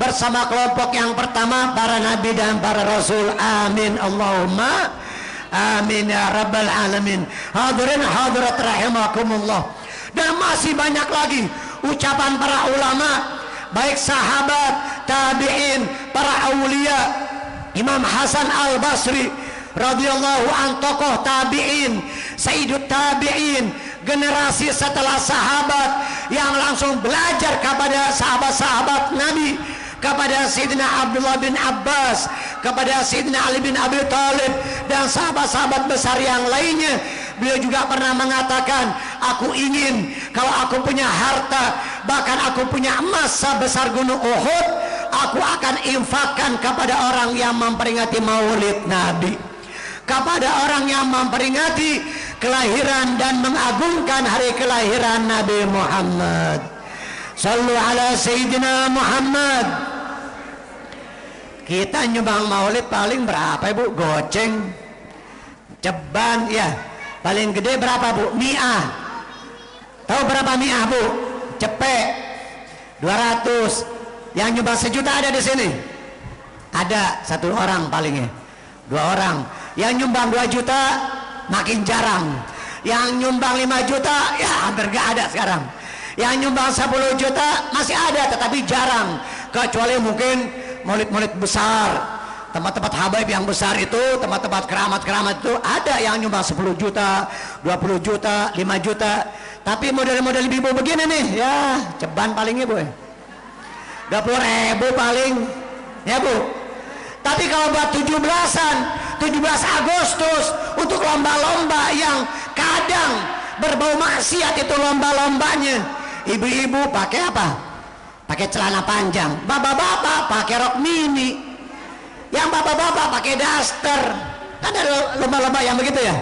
bersama kelompok yang pertama, para nabi dan para rasul. Amin Allahumma amin ya rabbal alamin. Hadirin hadirat rahimakumullah. Dan masih banyak lagi ucapan para ulama, baik sahabat, tabi'in, para aulia. Imam Hasan Al-Basri radhiyallahu an, tokoh tabi'in, sayyidut tabi'in, generasi setelah sahabat yang langsung belajar kepada sahabat-sahabat Nabi, kepada Sayyidina Abdullah bin Abbas, kepada Sayyidina Ali bin Abi Thalib, dan sahabat-sahabat besar yang lainnya. Beliau juga pernah mengatakan, aku ingin kalau aku punya harta, bahkan aku punya emas sebesar gunung Uhud, aku akan infakkan kepada orang yang memperingati maulid Nabi, kepada orang yang memperingati kelahiran dan mengagungkan hari kelahiran Nabi Muhammad. Sallu ala Sayyidina Muhammad. Kita nyumbang maulid paling berapa Ibu? Goceng, ceban ya. Paling gede berapa Bu? Mi'ah. Tahu berapa mi'ah Bu? Cepek 200. Yang nyumbang 1 juta ada di sini? Ada 1 orang palingnya, 2 orang. Yang nyumbang 2 juta makin jarang. Yang nyumbang 5 juta ya hampir gak ada sekarang. Yang nyumbang 10 juta masih ada tetapi jarang, kecuali mungkin maulid-maulid besar, tempat-tempat habaib yang besar itu, tempat-tempat keramat-keramat itu ada yang nyumbang 10 juta, 20 juta, 5 juta. Tapi model-model ibu begini nih ya, ceban palingnya Bu, 20.000 paling ya Bu. Tapi kalau buat 17-an, 17 Agustus untuk lomba-lomba yang kadang berbau maksiat, itu lomba-lombanya, ibu-ibu pakai apa? Pakai celana panjang, bapak-bapak pakai rok mini, yang bapak-bapak pakai daster. Ada lomba-lomba yang begitu ya.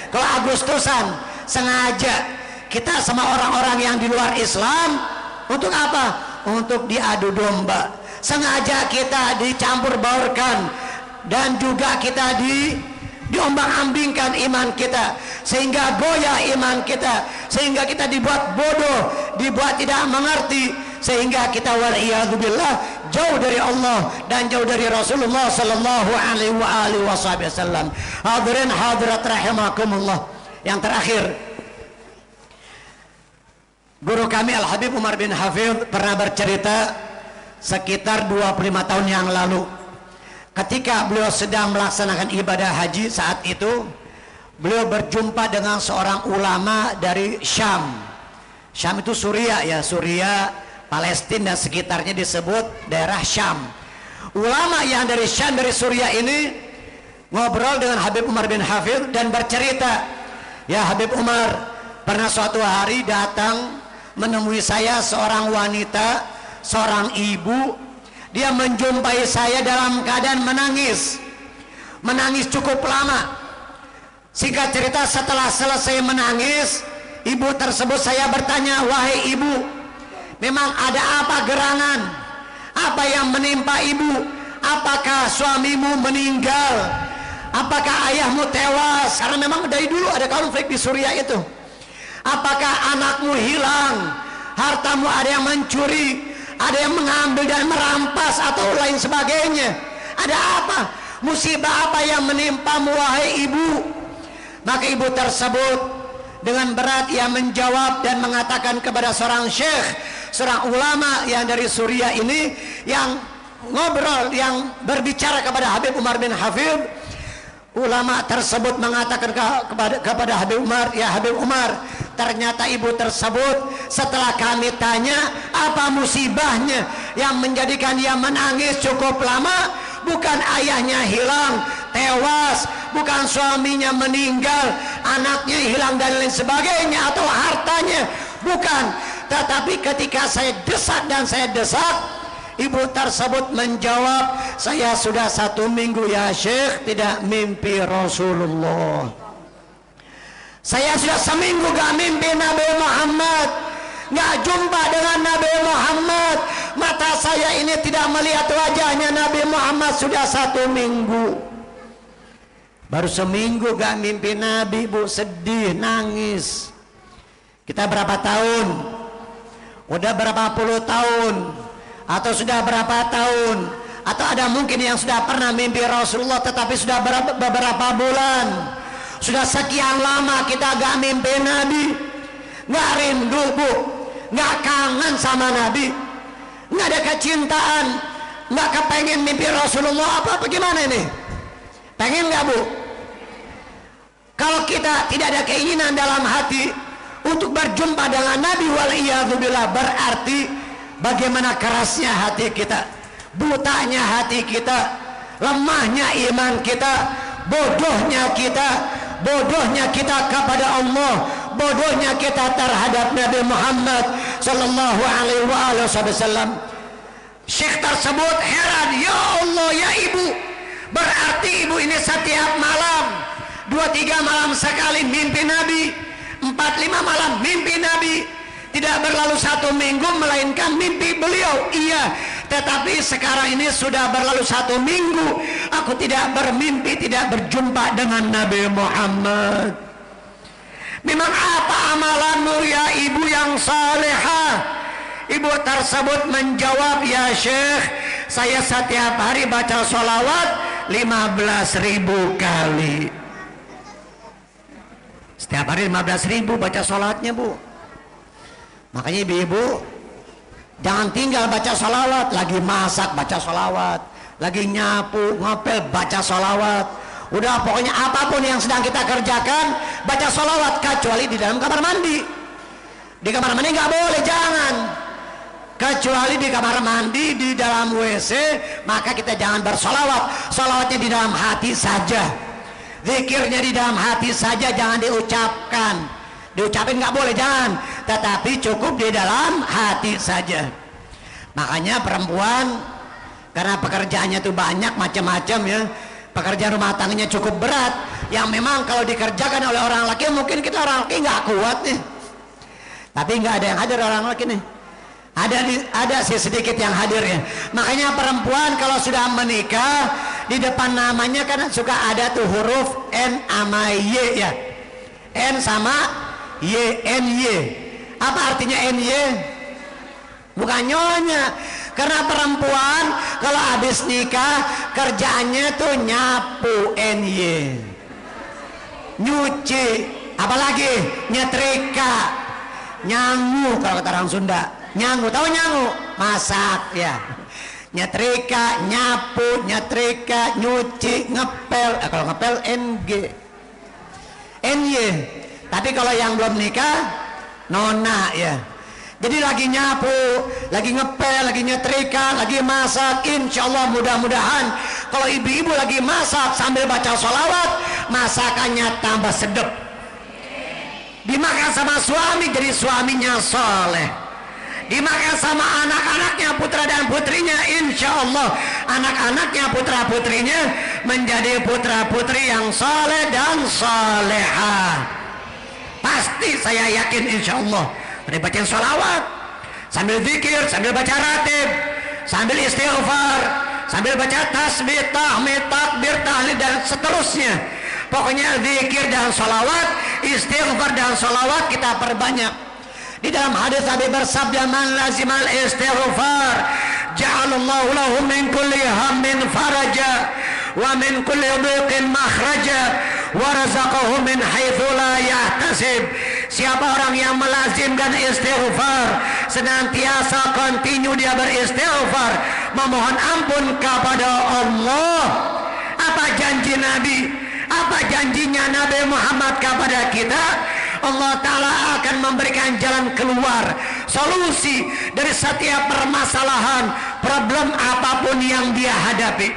Kalau Agustusan sengaja kita sama orang-orang yang di luar Islam, untuk apa? Untuk diadu domba. Sengaja kita dicampur baurkan, dan juga kita diombang-ambingkan iman kita, sehingga goyah iman kita, sehingga kita dibuat bodoh, dibuat tidak mengerti, sehingga kita waliyadzubillah jauh dari Allah dan jauh dari Rasulullah sallallahu alaihi wasallam. Hadirin hadirat rahimakumullah. Yang terakhir, Guru kami Al-Habib Umar bin Hafidh pernah bercerita sekitar 25 tahun yang lalu, ketika beliau sedang melaksanakan ibadah haji, saat itu beliau berjumpa dengan seorang ulama dari Syam. Syam itu Suria ya, Suria, Palestina dan sekitarnya disebut daerah Syam. Ulama yang dari Syam, dari Suria ini ngobrol dengan Habib Umar bin Hafidh dan bercerita, ya Habib Umar, pernah suatu hari datang menemui saya seorang wanita, seorang ibu. Dia menjumpai saya dalam keadaan menangis, menangis cukup lama. Singkat cerita, setelah selesai menangis, ibu tersebut, saya bertanya, wahai ibu, memang ada apa gerangan? Apa yang menimpa ibu? Apakah suamimu meninggal? Apakah ayahmu tewas? Karena memang dari dulu ada konflik di Suriah itu. Apakah anakmu hilang? Hartamu ada yang mencuri, ada yang mengambil dan merampas atau lain sebagainya? Ada apa? Musibah apa yang menimpamu wahai ibu? Maka ibu tersebut dengan berat ia menjawab dan mengatakan kepada seorang syekh, seorang ulama yang dari Suriah ini, yang ngobrol, yang berbicara kepada Habib Umar bin Hafidh. Ulama tersebut mengatakan kepada Habib Umar, ya Habib Umar, ternyata ibu tersebut setelah kami tanya apa musibahnya yang menjadikan dia menangis cukup lama, bukan ayahnya hilang, tewas, bukan suaminya meninggal, anaknya hilang dan lain sebagainya, atau hartanya, bukan. Tetapi ketika saya desak dan saya desak, ibu tersebut menjawab, saya sudah 1 minggu ya Syekh tidak mimpi Rasulullah. Saya sudah seminggu gak mimpi Nabi Muhammad, gak jumpa dengan Nabi Muhammad. Mata saya ini tidak melihat wajahnya Nabi Muhammad sudah 1 minggu. Baru seminggu gak mimpi Nabi, bu, sedih, nangis. Kita berapa tahun? Udah berapa puluh tahun? Atau sudah berapa tahun? Atau ada mungkin yang sudah pernah mimpi Rasulullah tetapi sudah beberapa bulan, sudah sekian lama kita gak mimpi Nabi, gak rindu bu, gak kangen sama Nabi, gak ada kecintaan, gak kepengen mimpi Rasulullah apa gimana ini? Pengen gak bu? Kalau kita tidak ada keinginan dalam hati untuk berjumpa dengan Nabi, waliyadzubillah, berarti bagaimana kerasnya hati kita, butanya hati kita, lemahnya iman kita, bodohnya kita kepada Allah, bodohnya kita terhadap Nabi Muhammad sallallahu alaihi wasallam. Syekh tersebut heran, ya Allah ya ibu, berarti ibu ini setiap malam 2-3 malam sekali mimpi Nabi, 4-5 malam mimpi Nabi. Tidak berlalu 1 minggu melainkan mimpi beliau. Iya, tetapi sekarang ini sudah berlalu 1 minggu aku tidak bermimpi, tidak berjumpa dengan Nabi Muhammad. Memang apa amalanmu ya ibu yang salehah? Ibu tersebut menjawab, ya Syekh, saya setiap hari baca sholawat 15.000 kali. Setiap hari 15.000 baca sholatnya bu. Makanya ibu-ibu jangan tinggal baca sholawat, lagi masak baca sholawat, lagi nyapu ngepel baca sholawat. Udah pokoknya apapun yang sedang kita kerjakan baca sholawat, kecuali di dalam kamar mandi. Di kamar mandi nggak boleh, jangan. Kecuali di kamar mandi, di dalam WC, maka kita jangan bersolawat. Solawatnya di dalam hati saja, zikirnya di dalam hati saja, jangan diucapkan. Diucapin nggak boleh, jangan, tetapi cukup di dalam hati saja. Makanya perempuan, karena pekerjaannya tuh banyak macam-macam ya, pekerjaan rumah tangganya cukup berat, yang memang kalau dikerjakan oleh orang laki, mungkin kita orang laki nggak kuat nih. Tapi nggak ada yang hadir orang laki nih. Ada sih sedikit yang hadir ya. Makanya perempuan kalau sudah menikah, di depan namanya kan suka ada tuh huruf N sama Y ya. N sama Y, NY. Apa artinya NY? Bukan nyonya. Karena perempuan kalau habis nikah kerjaannya tuh nyapu, NY. Nyuci, apalagi nyetrika. nyangu kalau kata orang Sunda. Nyangu, tahu nyangu? Masak ya. Nyetrika, nyapu, nyetrika, nyuci, ngepel. Kalau ngepel NG. NY. Tapi kalau yang belum nikah nona ya. Jadi lagi nyapu, lagi ngepel, lagi nyetrika, lagi masak. Insya Allah mudah-mudahan kalau ibu-ibu lagi masak sambil baca sholawat, masakannya tambah sedap. Dimakan sama suami jadi suaminya soleh. Dimakan sama anak-anaknya, putra dan putrinya, insya Allah anak-anaknya, putra putrinya menjadi putra putri yang soleh dan solehah. Pasti saya yakin insya Allah. Tadi baca sholawat, sambil zikir, sambil baca ratib, sambil istighfar, sambil baca tasbih, tahmid, takbir, tahlil dan seterusnya. Pokoknya zikir dan sholawat, istighfar dan sholawat kita perbanyak. Di dalam hadis Nabi bersabda, man lazimal istighfar ja'alallahu lahu min kulli hammin faraja wa min kulli dhiqin makhraja wa razaqahu min haitsu la yahtasib. Siapa orang yang melazimkan istighfar, senantiasa kontinu dia beristighfar, memohon ampun kepada Allah. Apa janji Nabi? Apa janjinya Nabi Muhammad kepada kita? Allah Ta'ala akan memberikan jalan keluar, solusi dari setiap permasalahan, problem apapun yang dia hadapi.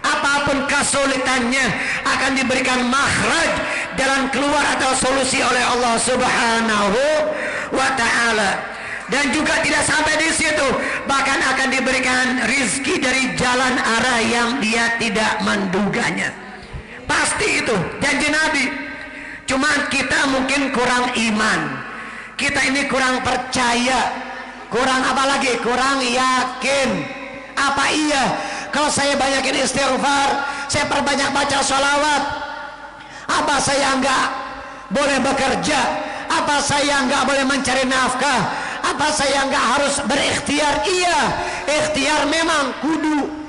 Apapun kesulitannya akan diberikan makhraj, jalan keluar atau solusi oleh Allah Subhanahu wa Ta'ala. Dan juga tidak sampai di situ, bahkan akan diberikan rizki dari jalan arah yang dia tidak menduganya. Pasti itu janji Nabi. Cuman kita mungkin kurang iman, kita ini kurang percaya, kurang apa lagi? Kurang yakin. Apa iya kalau saya banyakin istighfar, saya perbanyak baca sholawat, apa saya enggak boleh bekerja? Apa saya enggak boleh mencari nafkah? Apa saya enggak harus berikhtiar? Iya, ikhtiar memang kudu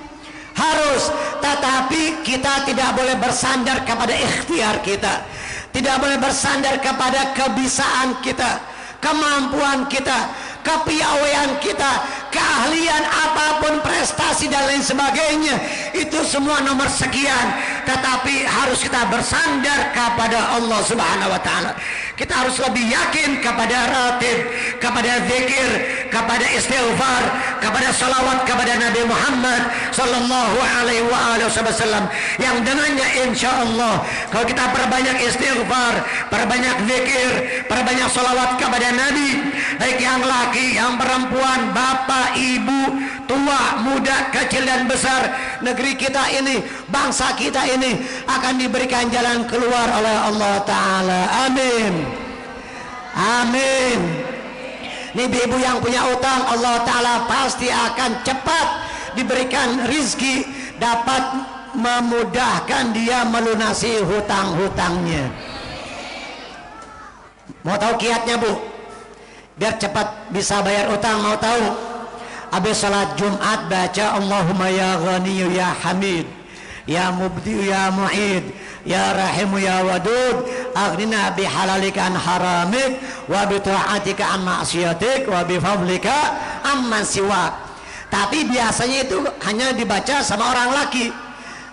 harus, tetapi kita tidak boleh bersandar kepada ikhtiar kita, tidak boleh bersandar kepada kebisaan kita, kemampuan kita, kepiawaian kita, keahlian apapun, prestasi dan lain sebagainya. Itu semua nomor sekian, tetapi harus kita bersandar kepada Allah Subhanahu wa Ta'ala. Kita harus lebih yakin kepada ratib, kepada zikir, kepada istighfar, kepada salawat kepada Nabi Muhammad sallallahu alaihi wasallam, yang dengannya insya Allah kalau kita perbanyak istighfar, perbanyak zikir, perbanyak salawat kepada Nabi, baik yang laki, yang perempuan, bapak, ibu, tua, muda, kecil dan besar, negeri kita ini, bangsa kita ini akan diberikan jalan keluar oleh Allah Ta'ala. Amin, amin. Ini ibu yang punya utang, Allah Ta'ala pasti akan cepat diberikan rizki, dapat memudahkan dia melunasi hutang-hutangnya. Mau tahu kiatnya Bu? Biar cepat bisa bayar utang, mau tahu? Habis salat Jumat baca Allahumma ya Ghaniyu ya Hamid, ya Mubdi'u ya Mu'id, ya Rahimu ya Wadud, aghnina bihalalika an haramik, wa bita'atika an ma'siyatik, wa bifadlika amman siwak. Tapi biasanya itu hanya dibaca sama orang laki,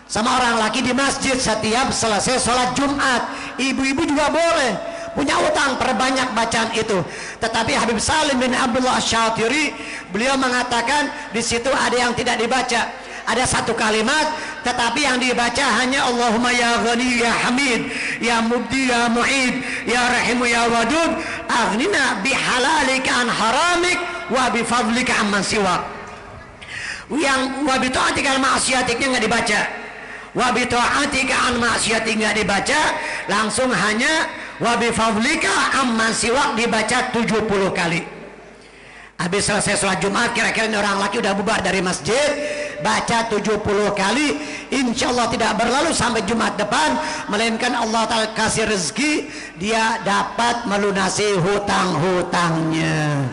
sama orang laki di masjid setiap selesai sholat Jumat. Ibu-ibu juga boleh punya utang, perbanyak bacaan itu. Tetapi Habib Salim bin Abdullah Asy-Syatiri, beliau mengatakan di situ ada yang tidak dibaca. Ada satu kalimat, tetapi yang dibaca hanya Allahumma ya Ghani ya Hamid, ya Mubdi ya Mu'id, ya Rahimu ya Wadud, aghnina bihalalika an haramik, wa bifadlika amman siwak. Yang wa bita'atika an ma'siyatiknya nggak dibaca. Wa bita'atika an ma'siyatik nggak dibaca, langsung hanya wa bifadlika amman siwak dibaca 70 kali. Habis selesai sholat Jumat, kira-kira orang laki udah bubar dari masjid, baca 70 kali, insya Allah tidak berlalu sampai Jumat depan, melainkan Allah Ta'ala kasih rezeki, dia dapat melunasi hutang-hutangnya.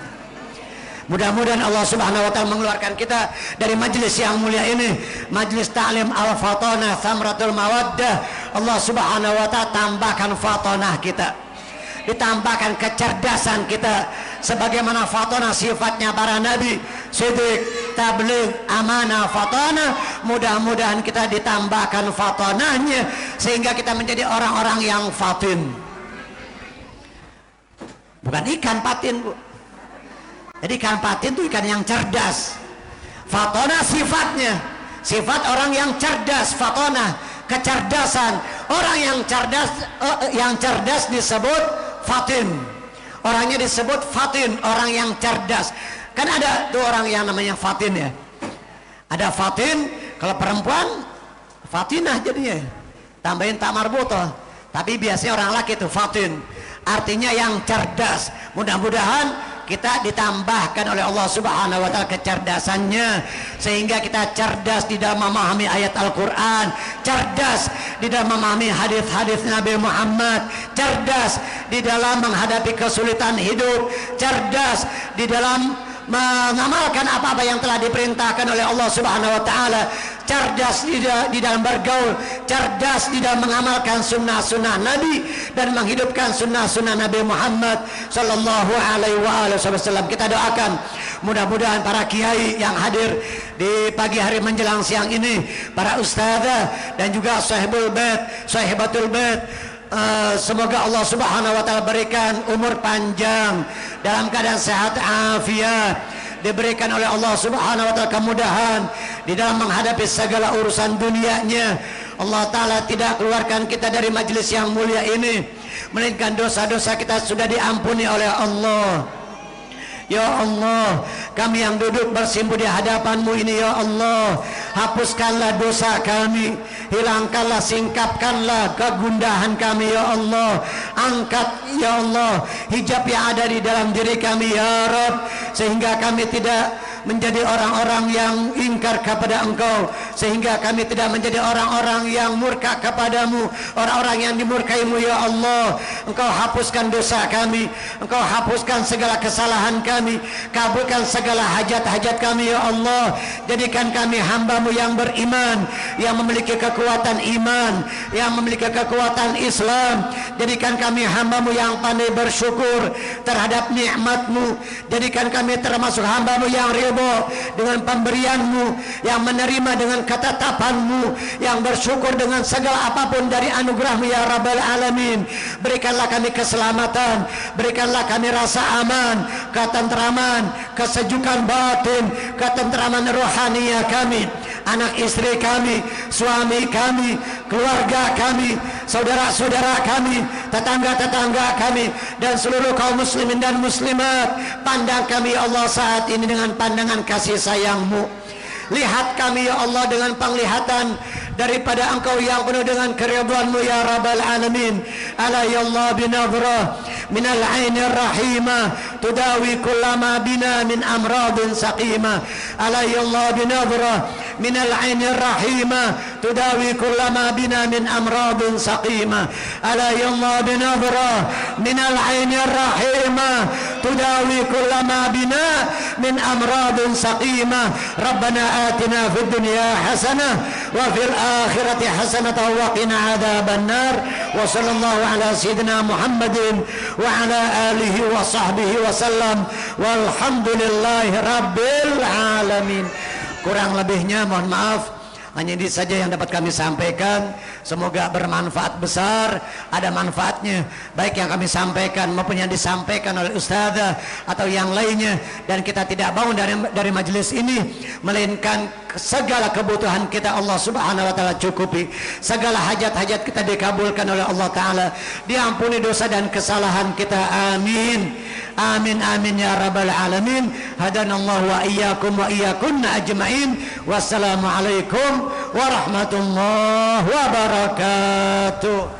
Mudah-mudahan Allah Subhanahu wa Ta'ala mengeluarkan kita dari majelis yang mulia ini, majelis ta'lim al-fatonah thamratul mawaddah. Allah Subhanahu wa Ta'ala tambahkan fatonah kita, ditambahkan kecerdasan kita sebagaimana fatona sifatnya para nabi, sidik, tabligh, amanah, fatona. Mudah-mudahan kita ditambahkan fatonahnya sehingga kita menjadi orang-orang yang fatin. Bukan ikan patin, Bu. Jadi ikan patin itu ikan yang cerdas. Fatona sifatnya, sifat orang yang cerdas, fatona, kecerdasan. Orang yang cerdas disebut fatin. Orangnya disebut fatin, orang yang cerdas. Kan ada tuh orang yang namanya fatin ya. Ada fatin, kalau perempuan fatinah jadinya. Tambahin tak marbutoh. Tapi biasanya orang laki itu fatin. Artinya yang cerdas. Mudah-mudahan kita ditambahkan oleh Allah Subhanahu wa taala kecerdasannya sehingga kita cerdas di dalam memahami ayat Al-Qur'an, cerdas di dalam memahami hadis-hadis Nabi Muhammad, cerdas di dalam menghadapi kesulitan hidup, cerdas di dalam mengamalkan apa-apa yang telah diperintahkan oleh Allah Subhanahu wa taala, cerdas di dalam bergaul, cerdas di dalam mengamalkan sunnah-sunnah Nabi dan menghidupkan sunnah-sunnah Nabi Muhammad sallallahu alaihi wasallam. Kita doakan mudah-mudahan para kiai yang hadir di pagi hari menjelang siang ini, para ustadzah dan juga sahibul bait, sahibatul bait, semoga Allah Subhanahu wa taala berikan umur panjang dalam keadaan sehat afiat, diberikan oleh Allah Subhanahu wa taala kemudahan di dalam menghadapi segala urusan dunianya. Allah taala tidak keluarkan kita dari majelis yang mulia ini melainkan dosa-dosa kita sudah diampuni oleh Allah. Ya Allah, kami yang duduk bersimpuh di hadapan-Mu ini, ya Allah, hapuskanlah dosa kami, hilangkanlah, singkapkanlah kegundahan kami, ya Allah. Angkat, ya Allah, hijab yang ada di dalam diri kami, ya Rabb, sehingga kami tidak menjadi orang-orang yang ingkar kepada Engkau, sehingga kami tidak menjadi orang-orang yang murka kepadamu, orang-orang yang dimurkaimu, ya Allah. Engkau hapuskan dosa kami, Engkau hapuskan segala kesalahan kami, kabulkan segala hajat-hajat kami, ya Allah. Jadikan kami hamba-Mu yang beriman, yang memiliki kekuatan iman, yang memiliki kekuatan Islam. Jadikan kami hamba-Mu yang pandai bersyukur terhadap nikmat-Mu. Jadikan kami termasuk hamba-Mu yang ridho dengan pemberian-Mu, yang menerima dengan ketetapan-Mu, yang bersyukur dengan segala apapun dari anugerah-Mu, ya Rabbal Alamin. Berikanlah kami keselamatan, berikanlah kami rasa aman, ketentraman, kesejukan batin, ketentraman rohani kami, anak istri kami, suami kami, keluarga kami, saudara-saudara kami, tetangga-tetangga kami, dan seluruh kaum muslimin dan muslimat. Pandang kami, ya Allah, saat ini dengan pandangan kasih sayang-Mu. Lihat kami, ya Allah, dengan penglihatan daripada Engkau yang penuh dengan keridhaan-Mu, ya Rabbal Alamin. Ala ya Allah binadhrah minal ainir rahimah tudawi kullama bina min amradin saqimah. Ala ya Allah binadhrah minal ainir rahimah tudawi kullama bina min amradin saqimah. Ala ya Allah binadhrah minal ainir rahimah tudawi kullama bina min amradin saqimah. Rabbana atina fid dunya hasanah wa fil akhirati hasanah wa qina adzaban nar. Wa sallallahu ala sayyidina Muhammadin wa ala alihi wa sahbihi wa sallam walhamdulillahi rabbil alamin. Kurang lebihnya mohon maaf. Hanya ini saja yang dapat kami sampaikan. Semoga bermanfaat besar, ada manfaatnya, baik yang kami sampaikan maupun yang disampaikan oleh ustadzah atau yang lainnya. Dan kita tidak bangun dari majelis ini melainkan segala kebutuhan kita Allah Subhanahu wa taala cukupi, segala hajat-hajat kita dikabulkan oleh Allah taala, diampuni dosa dan kesalahan kita. Amin. Amin amin ya rabbal alamin. Hadanallahu wa iyyakum wa iyyakunna ajmain. Wassalamualaikum warahmatullahi wabarakatuh.